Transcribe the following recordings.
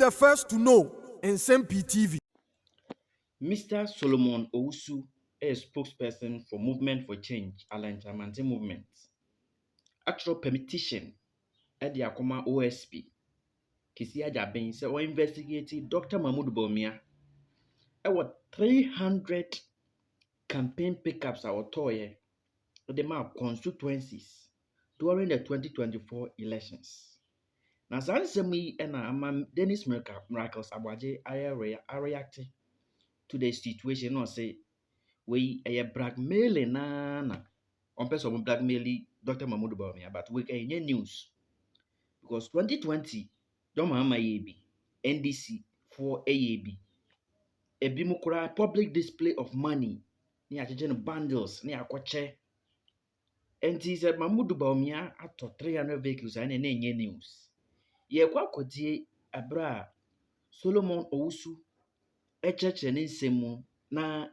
the first to know Nsem-Pii TV. Mr. Solomon Owusu, a spokesperson for Movement for Change, Alantamante Movement. Actual Petition, at the Akoma OSP. Kisia Jabin said, we investigated Dr. Mahmoud Bawumia. Our 300 campaign pickups our toy the map constituencies during the 2024 elections. Now, Sansemi and Dennis Miracles Abaje are reacting to the situation or say, we are blackmailing on person of blackmailing Dr. Mahmoud Bawumia, but we can news because 2020, John Mahama AAB, NDC for AAB, a bimukura public display of money near bundles near Kwache. And he said, Mahmoud Bawumia at 300 vehicles and any news. Ye kwakoti abra Solomon Owusu, a church and Nsem na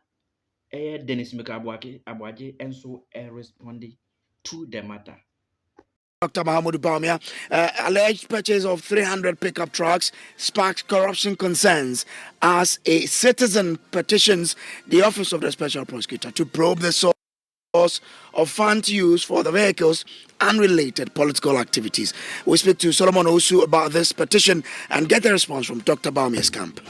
Dennis Abwaje, and so responding to the matter. Dr. Mahmoud Bawumia, alleged purchase of 300 pickup trucks sparked corruption concerns as a citizen petitions the Office of the Special Prosecutor to probe the source of funds used for the vehicles and related political activities. We speak to Solomon Owusu about this petition and get a response from Dr. Bawumia's camp.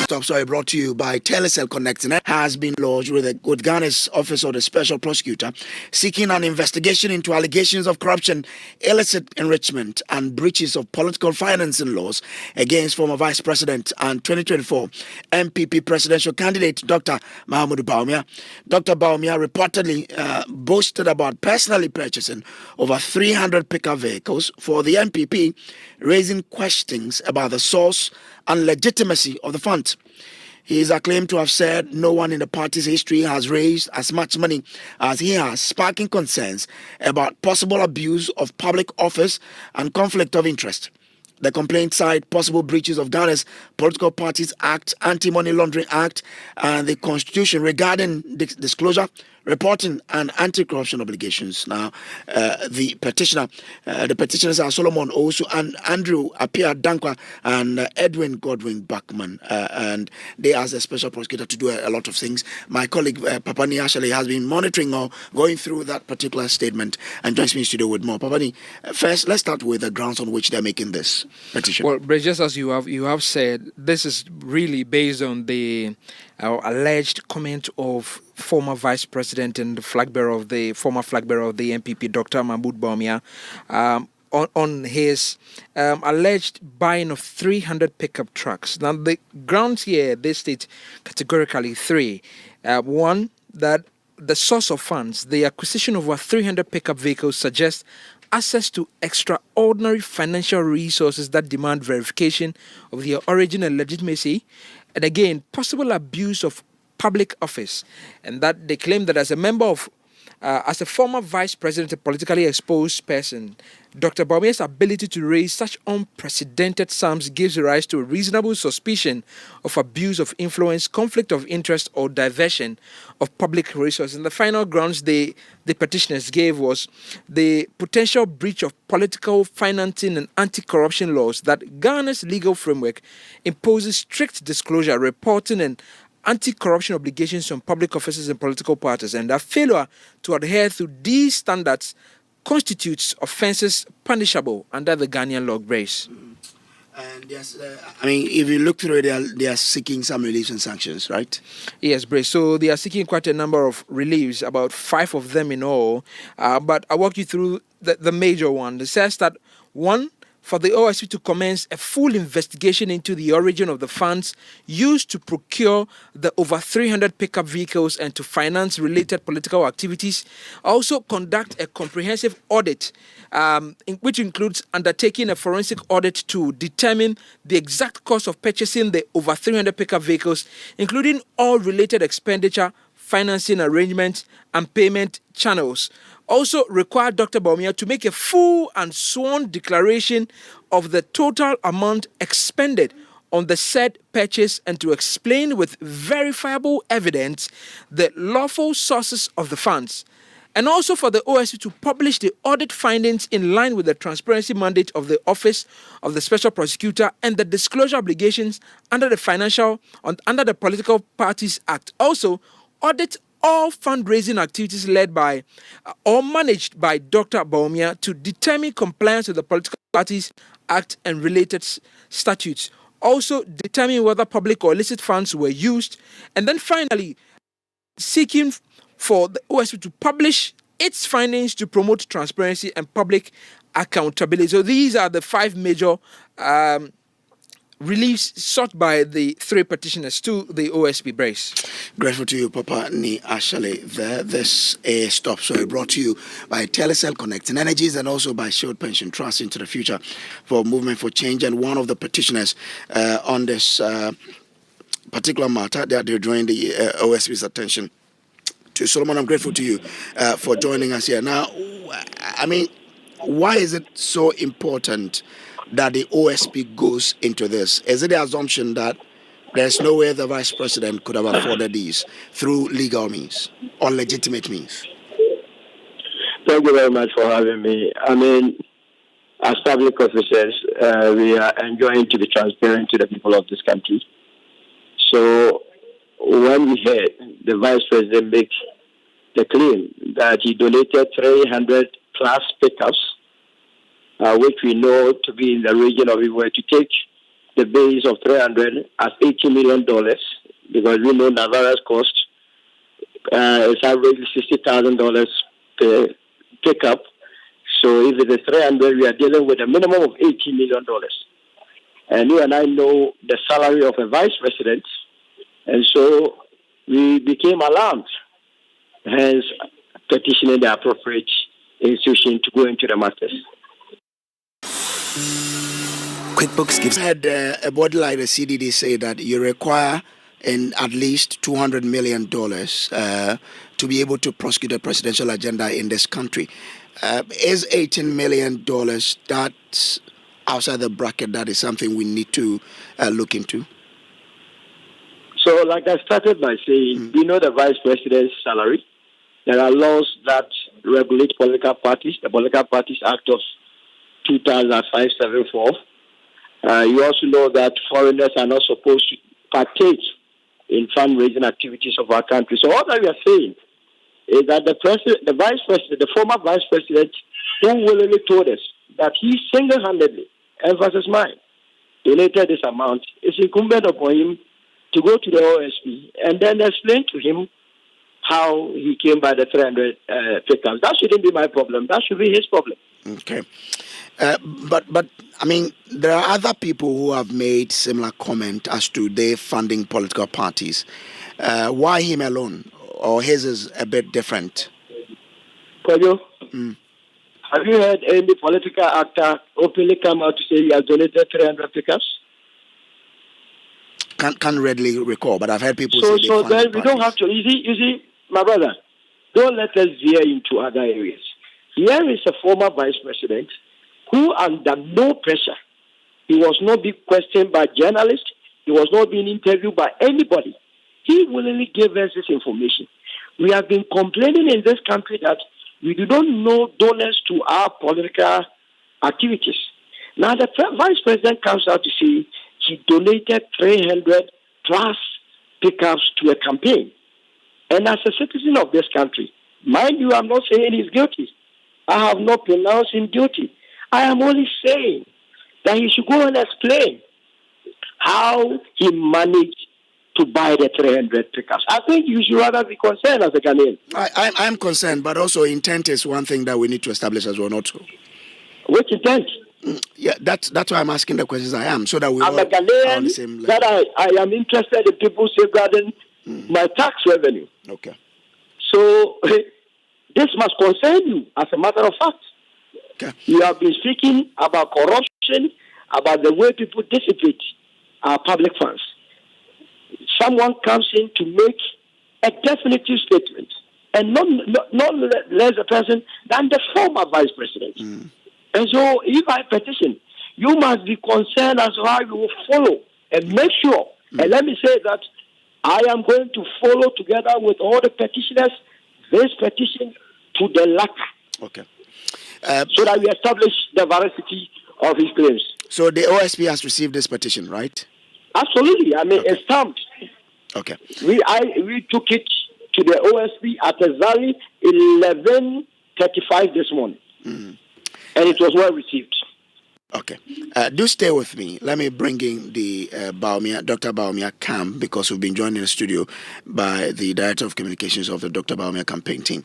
Top story brought to you by Telecel Connect has been lodged with Ghana's Office of the Special Prosecutor seeking an investigation into allegations of corruption, illicit enrichment and breaches of political financing laws against former Vice President and 2024 MPP presidential candidate Dr. Mahmoud Bawumia. Dr. Bawumia reportedly boasted about personally purchasing over 300 pickup vehicles for the MPP, raising questions about the source and legitimacy of the funds. He is acclaimed to have said no one in the party's history has raised as much money as he has, sparking concerns about possible abuse of public office and conflict of interest. The complaint cite possible breaches of Ghana's Political Parties Act, Anti-Money Laundering Act, and the Constitution regarding disclosure, reporting, and anti-corruption obligations. Now, the petitioners are Solomon Owusu and Andrew Appiah Dankwa and Edwin Godwin Bachman, and they asked the special prosecutor to do a lot of things. My colleague Papani actually has been monitoring or going through that particular statement and joins me in studio with more. Papani, first, let's start with the grounds on which they're making this petition. Well, just as you have said, this is really based on the alleged comment of former Vice President and former flag bearer of the MPP, Dr. Mahmoud Bawumia, on his alleged buying of 300 pickup trucks. Now, the grounds here, they state categorically three. One, that the source of funds, the acquisition of over 300 pickup vehicles, suggests access to extraordinary financial resources that demand verification of their origin and legitimacy, and again, possible abuse of public office, and that they claim that as a former vice president, a politically exposed person, Dr. Bawumia's ability to raise such unprecedented sums gives rise to a reasonable suspicion of abuse of influence, conflict of interest, or diversion of public resources. And the final grounds the petitioners gave was the potential breach of political financing and anti-corruption laws that Ghana's legal framework imposes strict disclosure, reporting, and anti-corruption obligations on public officers and political parties, and that failure to adhere to these standards constitutes offences punishable under the Ghanaian law base. And yes, if you look through it, they are seeking some reliefs and sanctions, right? Yes, Brace. So they are seeking quite a number of reliefs, about 5 of them in all. But I'll walk you through the major one. It says that, 1, for the OSP to commence a full investigation into the origin of the funds used to procure the over 300 pickup vehicles and to finance related political activities. Also conduct a comprehensive audit, which includes undertaking a forensic audit to determine the exact cost of purchasing the over 300 pickup vehicles, including all related expenditure, financing arrangements, and payment channels. Also require Dr. Bawumia to make a full and sworn declaration of the total amount expended on the said purchase and to explain with verifiable evidence the lawful sources of the funds. and also for the OSP to publish the audit findings in line with the transparency mandate of the Office of the Special Prosecutor and the disclosure obligations under the Political Parties Act. Also, audit all fundraising activities led by or managed by Dr. Bawumia to determine compliance with the Political Parties Act and related statutes. Also, determine whether public or illicit funds were used. And then finally, seeking for the OSP to publish its findings to promote transparency and public accountability. So these are the 5 major reliefs sought by the 3 petitioners to the OSP brace. Grateful to you, Papa Ni Ashale. This stop so brought to you by Telecel Connecting Energies and also by Shield Pension Trust into the Future for Movement for Change. And one of the petitioners on this particular matter that they're drawing the OSP's attention to. Solomon, I'm grateful to you for joining us here. Now, I mean, why is it so important that the OSP goes into this? Is it the assumption that there's no way the Vice President could have afforded these through legal means or legitimate means? Thank you very much for having me. I mean, as public officers, we are enjoying to be transparent to the people of this country. So when we heard the Vice President make the claim that he donated 300 plus pickups, which we know to be in the region of, if we were to take the base of 300 as $80 million, because we know Navarra's cost is averagely $60,000 per pickup. So if it is 300, we are dealing with a minimum of $80 million. And you and I know the salary of a vice president, and so we became alarmed, hence petitioning the appropriate institution to go into the matters. QuickBooks gives. I had a body like the CDD say that you require at least $200 million to be able to prosecute the presidential agenda in this country. Is $18 million that's outside the bracket? That is something we need to look into. So, like I started by saying, we know the vice president's salary. There are laws that regulate political parties, the Political Parties Act of 2005-74. You also know that foreigners are not supposed to partake in fundraising activities of our country. So all that we are saying is that the vice president, the former vice president, who willingly told us that he single-handedly, emphasis mine, donated this amount, it's incumbent upon him to go to the OSP and then explain to him how he came by the 300 pickups. That shouldn't be my problem. That should be his problem. Okay. But I mean, there are other people who have made similar comment as to their funding political parties. Why him alone? Or his is a bit different? Koyo, have you heard any political actor openly come out to say he has donated 300 pickups? Can't readily recall, but I've heard people say they so then we parties. don't have to. You see, my brother, don't let us veer into other areas. Here is a former vice president who, under no pressure, he was not being questioned by journalists, he was not being interviewed by anybody. He willingly gave us this information. We have been complaining in this country that we do not know donors to our political activities. Now the vice president comes out to say he donated 300 plus pickups to a campaign. And as a citizen of this country, mind you, I'm not saying he's guilty. I have not pronounced him guilty. I am only saying that he should go and explain how he managed to buy the 300 pickups. I think you should rather be concerned as a Ghanaian. I'm concerned, but also intent is one thing that we need to establish as well, not so. Which intent? Yeah, that's why I'm asking the questions I am, so that we I'm all a Ghanaian are on the same level. that I am interested in people safeguarding my tax revenue. Okay. So this must concern you as a matter of fact. Okay. You have been speaking about corruption, about the way people dissipate our public funds. Someone comes in to make a definitive statement, and not less a person than the former vice president. And so, if I petition, you must be concerned as to how you will follow and make sure. And let me say that I am going to follow together with all the petitioners this petition to the latter. Okay. So that we establish the veracity of his claims. So the OSP has received this petition, right? Absolutely. I mean, it's stamped. Okay. We took it to the OSP at exactly 11:35 this morning, and it was well received. Okay. Do stay with me. Let me bring in the Dr. Bawumia Camp, because we've been joined in the studio by the Director of Communications of the Dr. Bawumia campaign team,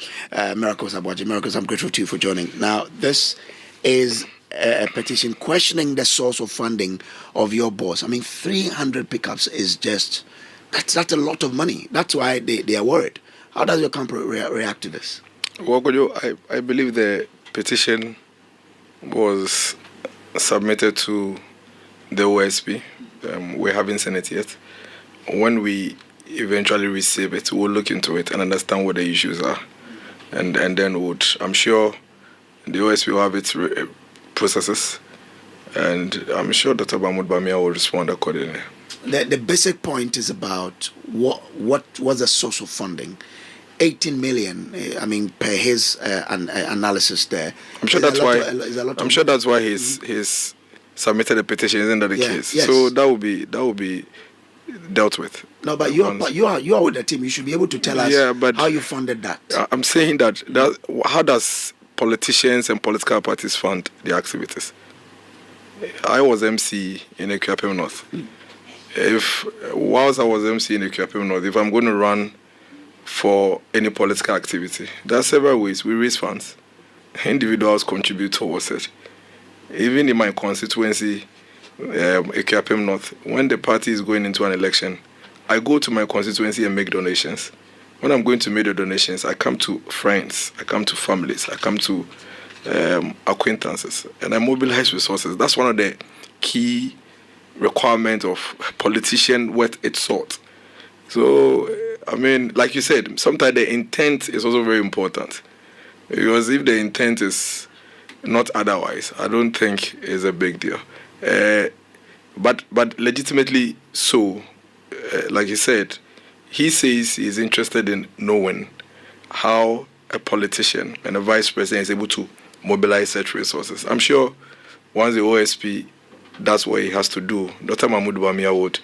Miracles Abuaji. Miracles, I'm grateful to you for joining. Now, this is a petition questioning the source of funding of your boss. I mean, 300 pickups is just, that's a lot of money. That's why they are worried. How does your camp react to this? Well, I believe the petition was submitted to the OSP. We haven't seen it yet. When we eventually receive it, we'll look into it and understand what the issues are, and then I'm sure the OSP will have its processes, and I'm sure Dr. Bawumia will respond accordingly. The basic point is about what was the source of funding. 18 million. I mean, per his analysis there. I'm sure that's why he's submitted a petition. Isn't that the case? Yes. So that will be dealt with. No, but you are with the team. You should be able to tell us how you funded that. I'm saying that how does politicians and political parties fund their activities? I was MC in Equiapem North. Whilst I was MC in Equiapem North, if I'm going to run for any political activity, there are several ways we raise funds. Individuals contribute towards it. Even in my constituency, Equiapem North, when the party is going into an election, I go to my constituency and make donations. When I'm going to make the donations, I come to friends, I come to families, I come to acquaintances, and I mobilize resources. That's one of the key requirements of a politician worth its salt. So, I mean, like you said, sometimes the intent is also very important. Because if the intent is not otherwise, I don't think it's a big deal. But legitimately so, like you said, he says he's interested in knowing how a politician and a vice president is able to mobilize such resources. I'm sure once the OSP does what he has to do, Dr. Bawumia would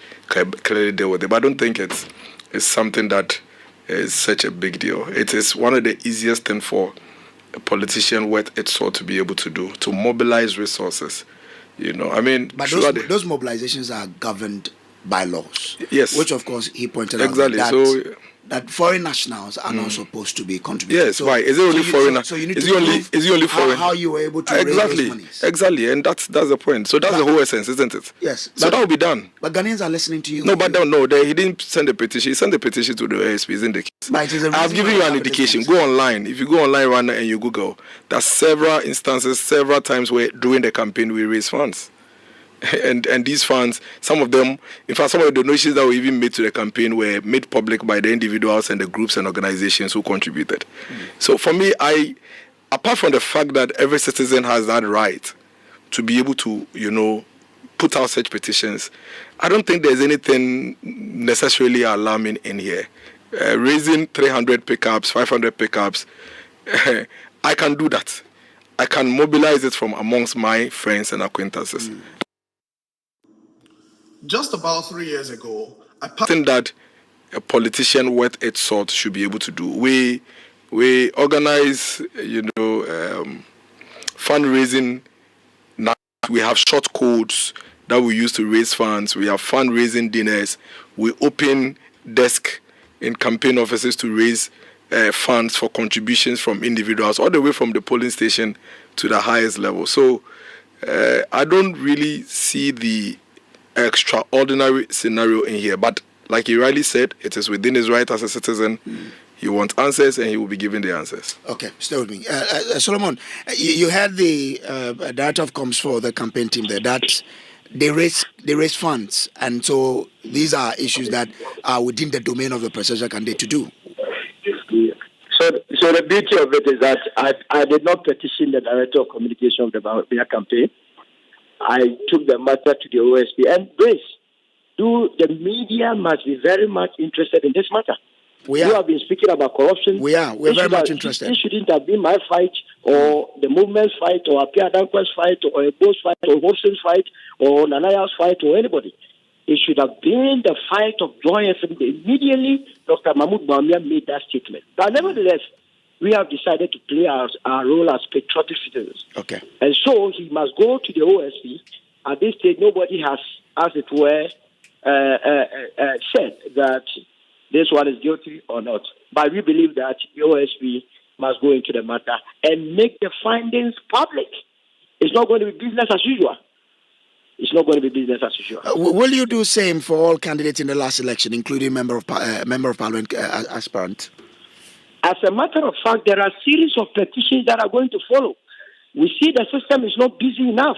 clearly deal with it. But I don't think it's something that is such a big deal. It is one of the easiest things for a politician worth its salt to be able to do, to mobilize resources. You know, I mean, but those mobilizations are governed by laws. Yes. Which, of course, he pointed exactly. out that foreign nationals are not supposed to be contributing. Yes, why? Is it only foreign? So you need is to it only foreign? How you were able to raise those monies. Exactly, and that's the point. So that's the whole essence, isn't it? Yes. So that will be done. But Ghanaians are listening to you. No, but he didn't send a petition. He sent a petition to the OSP, isn't the case? I've given you an indication. Go online. If you go online right now and you Google, there's several instances, several times where during the campaign we raise funds. And these funds, some of them, in fact, some of the donations that were even made to the campaign were made public by the individuals and the groups and organizations who contributed. So for me, apart from the fact that every citizen has that right to be able to, put out such petitions, I don't think there's anything necessarily alarming in here. Raising 300 pickups, 500 pickups, I can do that. I can mobilize it from amongst my friends and acquaintances. Just about 3 years ago, I think that a politician worth its salt should be able to do. We organize, fundraising. Now we have short codes that we use to raise funds. We have fundraising dinners. We open desk in campaign offices to raise funds for contributions from individuals, all the way from the polling station to the highest level. So I don't really see the extraordinary scenario in here, but like he rightly said, it is within his right as a citizen. He wants answers, and he will be given the answers. Okay, stay with me, Solomon. You had the Director of Comms for the campaign team there that they raise funds, and so these are issues that are within the domain of the presidential candidate to do. So the beauty of it is that I did not petition the Director of Communication of the Bawumia campaign. I took the matter to the OSP, and the media must be very much interested in this matter. We You are. have been speaking about corruption. We're very much interested. This shouldn't have been my fight, or the movement's fight, or Apia Dankwa's fight, or a Bo's fight, or Hobson's fight, or Nanaya's fight, or anybody. It should have been the fight of Joy FM. Immediately, Dr. Mahmoud Bawumia made that statement. But nevertheless, we have decided to play our role as patriotic citizens. Okay. And so he must go to the OSP. At this stage, nobody has, as it were, said that this one is guilty or not. But we believe that the OSP must go into the matter and make the findings public. It's not going to be business as usual. It's not going to be business as usual. Will you do same for all candidates in the last election, including member of parliament aspirant? As a matter of fact, there are a series of petitions that are going to follow. We see the system is not busy enough.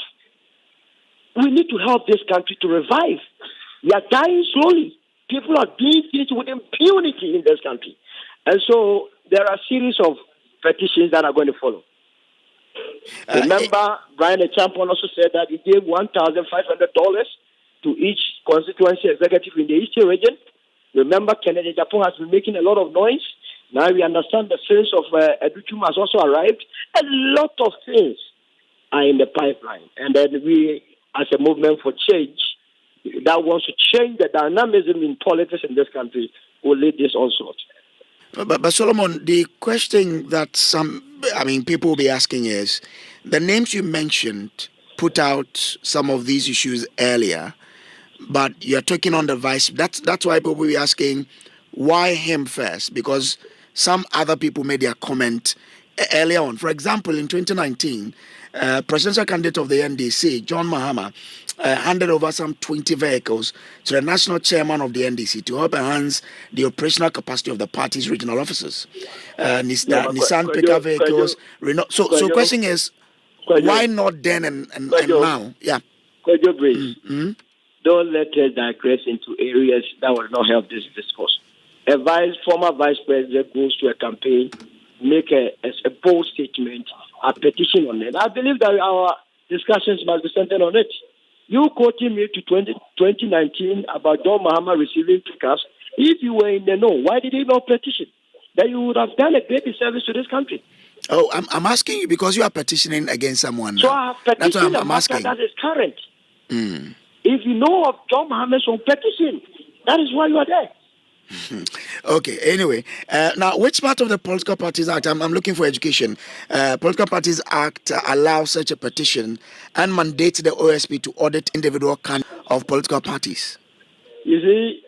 We need to help this country to revive. We are dying slowly. People are being treated with impunity in this country. And so there are a series of petitions that are going to follow. Remember, Brian Champion also said that he gave $1,500 to each constituency executive in the Eastern region. Remember, Kennedy Japan has been making a lot of noise. Now we understand the sales of Educhum has also arrived. A lot of things are in the pipeline. And then we, as a movement for change, that wants to change the dynamism in politics in this country, will lead this onslaught. But Solomon, the question that people will be asking is, the names you mentioned put out some of these issues earlier, but you're talking on the vice. That's why people will be asking, why him first? Because some other people made their comment earlier on. For example, in 2019, presidential candidate of the NDC, John Mahama, handed over some 20 vehicles to the national chairman of the NDC to help enhance the operational capacity of the party's regional offices. Nissan pickup vehicles. So question is, why not then and now? Yeah. Don't let us digress into areas that will not help this discourse. Former vice president goes to a campaign, make a bold statement, a petition on it. I believe that our discussions must be centered on it. You quoting me to 2019 about John Mahama receiving pickups. If you were in the know, why did he not petition? Then you would have done a great service to this country. Oh, I'm asking you because you are petitioning against someone. So I have petitioned. That's what I'm asking. That is current. If you know of John Mahama's own petition, that is why you are there. Okay, anyway, now which part of the Political Parties Act, I'm looking for education, Political Parties Act allows such a petition and mandates the OSP to audit individual candidates of political parties? You see,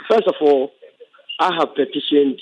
first of all, I have petitioned